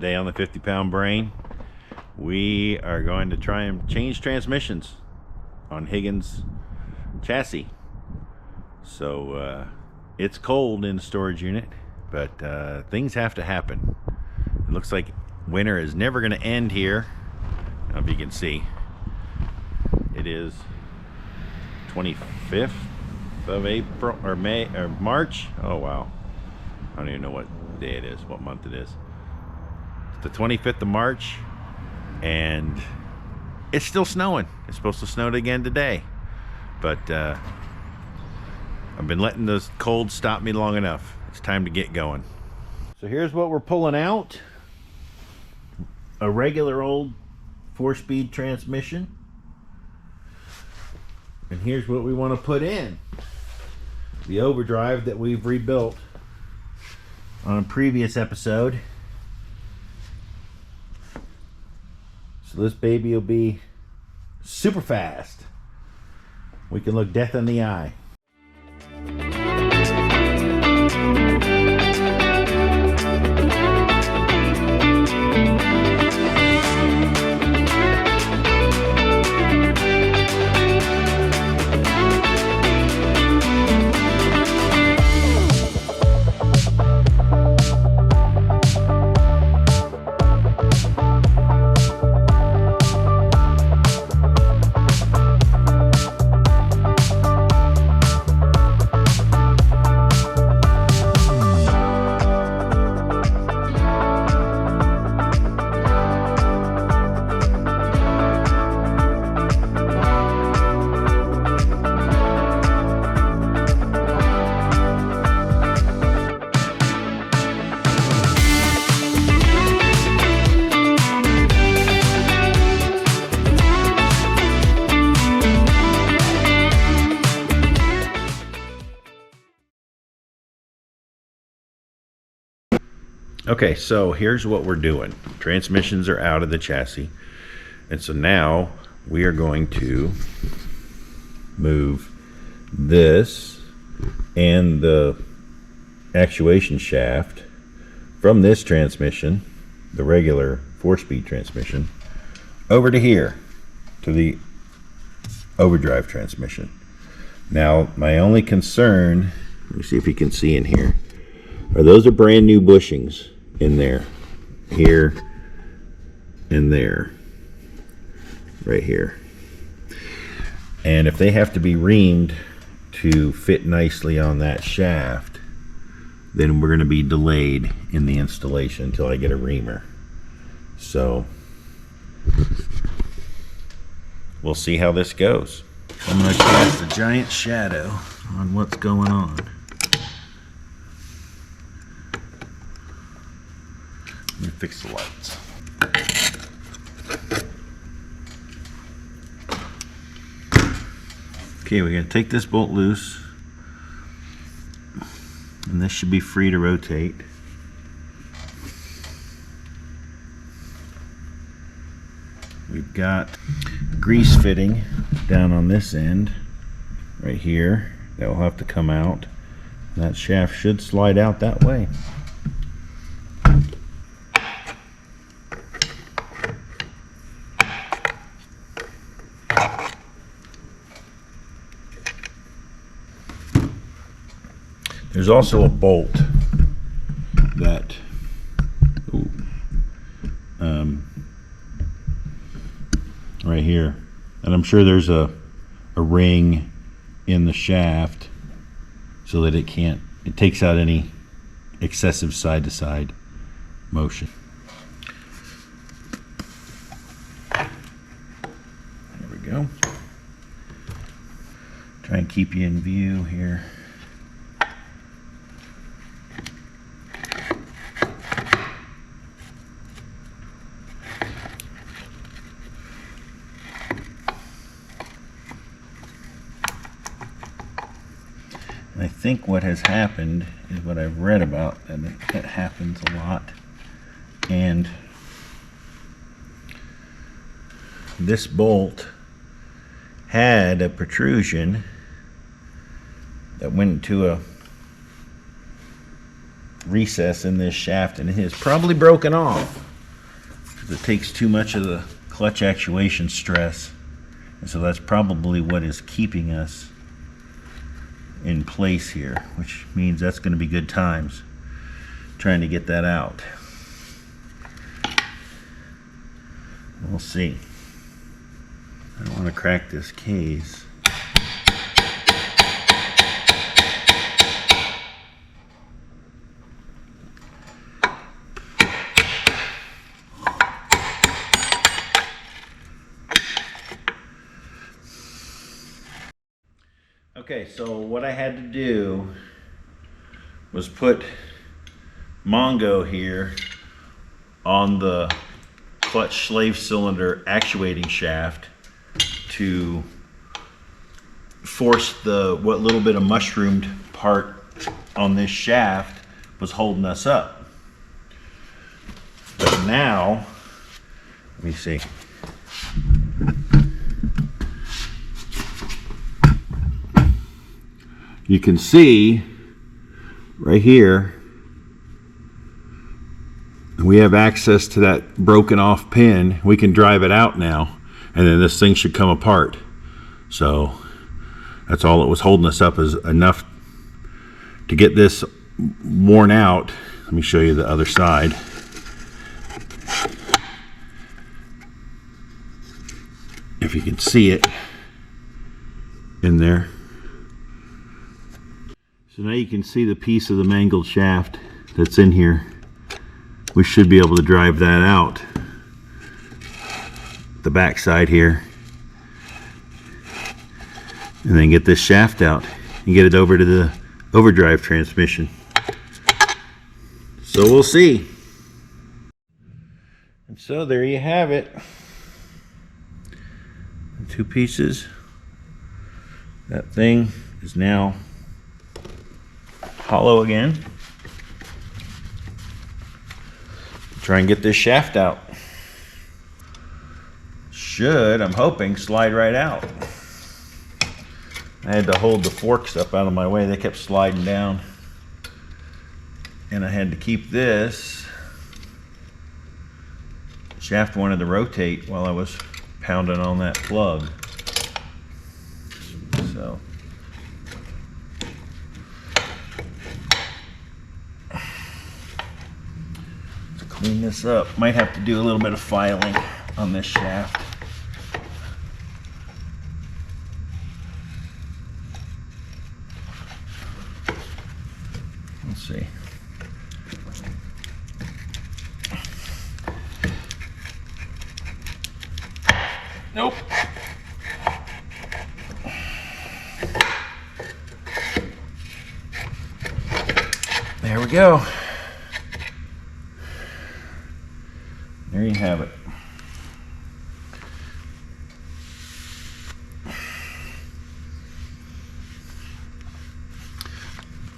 Today on the 50-pound brain, we are going to try and change transmissions on Higgins chassis. So it's cold in the storage unit, but things have to happen. It looks like winter is never going to end here. I don't know if you can see. It is 25th of April or May or March. Oh wow, I don't even know what day it is, what month it is. It's the 25th of March, and it's still snowing. It's supposed to snow again today, but I've been letting the cold stop me long enough. It's time to get going. So here's what we're pulling out: a regular old 4-speed transmission. And here's what we want to put in: the overdrive that we've rebuilt on a previous episode. So this baby will be super fast. We can look death in the eye. Okay, so here's what we're doing. Transmissions are out of the chassis, and so now we are going to move this and the actuation shaft from this transmission, the regular 4-speed transmission, over to here, to the overdrive transmission. Now, my only concern, let me see if you can see in here, those are brand new bushings in there, here and there, right here. And if they have to be reamed to fit nicely on that shaft, then we're going to be delayed in the installation until I get a reamer. So we'll see how this goes. I'm going to cast a giant shadow on what's going on. Let me fix the lights. Okay, we're going to take this bolt loose, and this should be free to rotate. We've got a grease fitting down on this end, right here, that will have to come out. That shaft should slide out that way. There's also a bolt that right here, and I'm sure there's a ring in the shaft so that it takes out any excessive side to side motion. There we go. Try and keep you in view here. I think what has happened is what I've read about, and that happens a lot. And this bolt had a protrusion that went into a recess in this shaft, and it is probably broken off. it takes too much of the clutch actuation stress. And so that's probably what is keeping us in place here, which means that's going to be good times trying to get that out. We'll see. I don't want to crack this case. Okay, so what I had to do was put Mongo here on the clutch slave cylinder actuating shaft to force what little bit of mushroomed part on this shaft was holding us up. But now, let me see. You can see right here, we have access to that broken off pin. We can drive it out now, and then this thing should come apart. So that's all it was holding us up, is enough to get this worn out. Let me show you the other side. If you can see it in there. So now you can see the piece of the mangled shaft that's in here. We should be able to drive that out the back side here, and then get this shaft out and get it over to the overdrive transmission. So we'll see. And so there you have it. The two pieces. That thing is now hollow again. Try and get this shaft out. Should, I'm hoping, slide right out. I had to hold the forks up out of my way. They kept sliding down. And I had to keep this. Shaft wanted to rotate while I was pounding on that plug. So clean this up. Might have to do a little bit of filing on this shaft. Let's see. Nope. There we go. There you have it.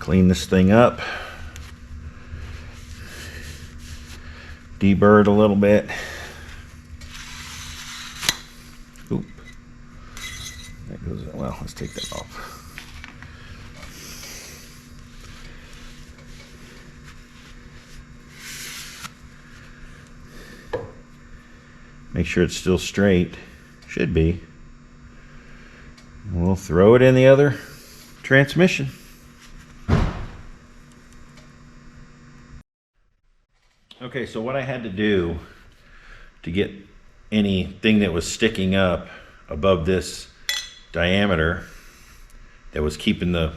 Clean this thing up. Deburr it a little bit. Oop. That goes, well, let's take that off. Make sure it's still straight. Should be. And we'll throw it in the other transmission. Okay, so what I had to do to get anything that was sticking up above this diameter that was keeping the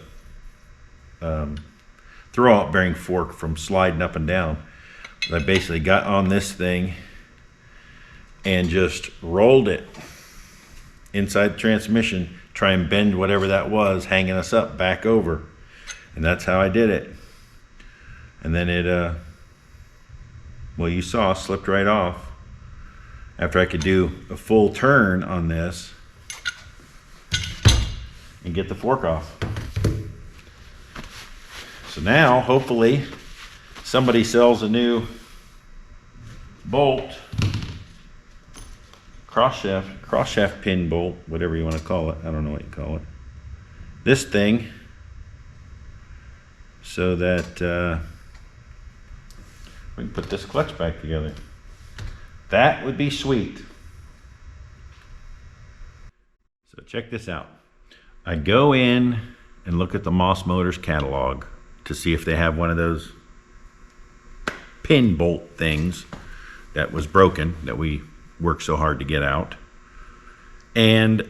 throwout bearing fork from sliding up and down, I basically got on this thing and just rolled it inside the transmission, try and bend whatever that was hanging us up back over. And that's how I did it. And then it, well, you saw, slipped right off after I could do a full turn on this and get the fork off. So now, hopefully, somebody sells a new bolt, cross shaft pin bolt, whatever you want to call it. I don't know what you call it. This thing, so that we can put this clutch back together. That would be sweet. So check this out. I go in and look at the Moss Motors catalog to see if they have one of those pin bolt things that was broken that we worked so hard to get out. And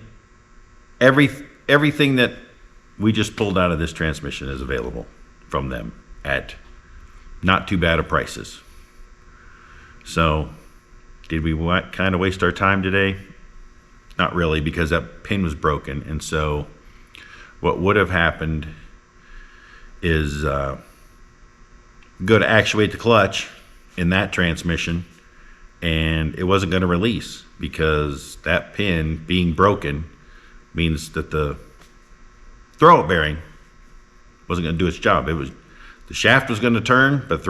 everything that we just pulled out of this transmission is available from them at not too bad of prices. So did we kind of waste our time today? Not really, because that pin was broken. And so what would have happened is go to actuate the clutch in that transmission, and it wasn't going to release because that pin being broken means that the throwout bearing wasn't going to do its job. The shaft was going to turn, but